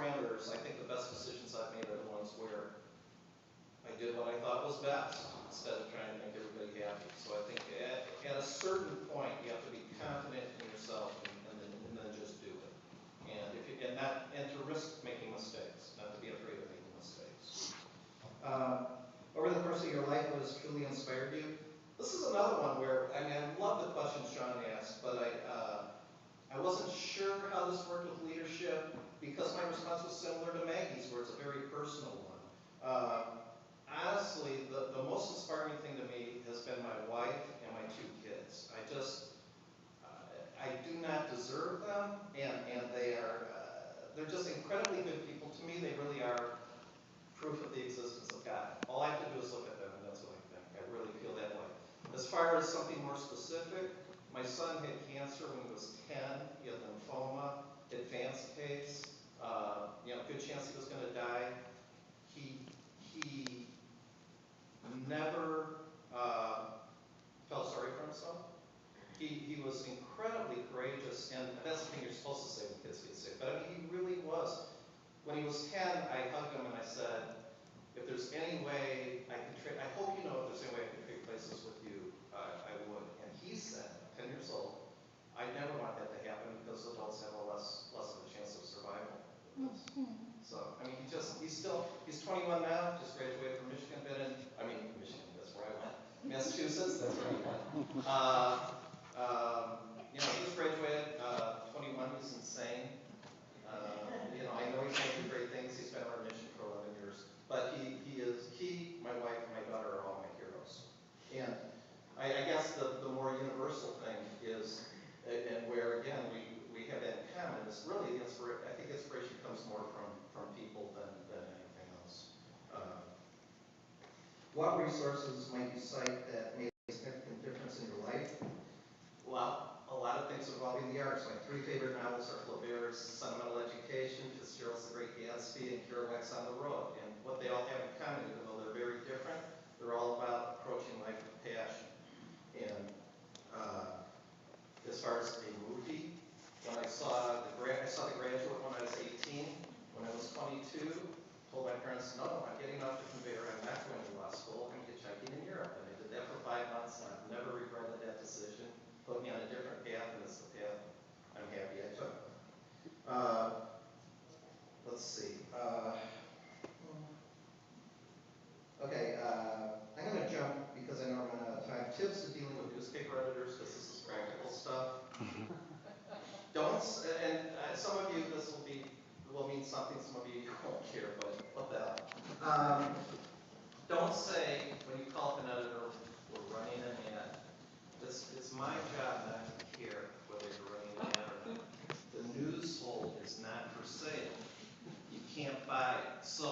parameters, I think the best decisions I've made are the ones where I did what I thought was best instead of trying to make everybody happy. So I think at a certain point, you have to be confident in yourself and then just do it. And to risk making mistakes, not to be afraid of making mistakes. Over the course of your life, what has truly inspired you? This is another one where, I mean, I love the questions Sean asked, but I wasn't sure how this worked with leadership because my response was similar to Maggie's, where it's a very personal one. Honestly, the most inspiring thing to me has been my wife and my 2 kids. I do not deserve them, and they're just incredibly good people to me. They really are proof of the existence of God. All I have to do is look at them, and that's what I think. I really feel that way. As far as something more specific, my son had cancer when he was 10. He had lymphoma, advanced case. Good chance he was going to die. He never felt sorry for himself. He was incredibly courageous, and that's the thing you're supposed to say when kids get sick. But I mean, he really was. When he was 10, I hugged him and I said, if there's any way I can trade, I hope you know if there's any way I can trade places with you, I would. And he said, 10 years old, I never want that to happen because adults have a less of a chance of survival. So, I mean, he's 21 now, just graduated from Michigan, Michigan, that's where I went. Massachusetts, that's where he went. He just graduated, 21, he's insane. I know he's going to do great things. He's been on our mission for 11 years. But he, my wife, and my daughter are all my heroes. And I guess the more universal thing is, and where again we have that in common, is really I think inspiration comes more from people than anything else. What resources might you cite that made a significant difference in your life? Well, a lot of things involving the arts. My 3 favorite novels are Flaubert's Sentimental Education, Fitzgerald's The Great Gatsby, and Kerouac's On the Road. And what they all have in common, even though they're very different, they're all about approaching life with passion. And as far as a movie, when I saw The Graduate when I was 18. When I was 22, told my parents, no, I'm getting off the conveyor. I'm not going to law school. I'm hitchhiking in Europe. And I did that for 5 months, and I've never regretted that decision. Put me on a different path, and it's the path I'm happy I took. Let's see. Okay, I'm going to jump because I know I'm running out of time. Tips to dealing with newspaper editors, because this is practical stuff. Some of you, this will mean something, some of you won't care, but what the hell. Don't say, when you call up an editor, we're running an ad. It's my job not to care whether you're running an ad or not. The news sold is not for sale. You can't buy it. So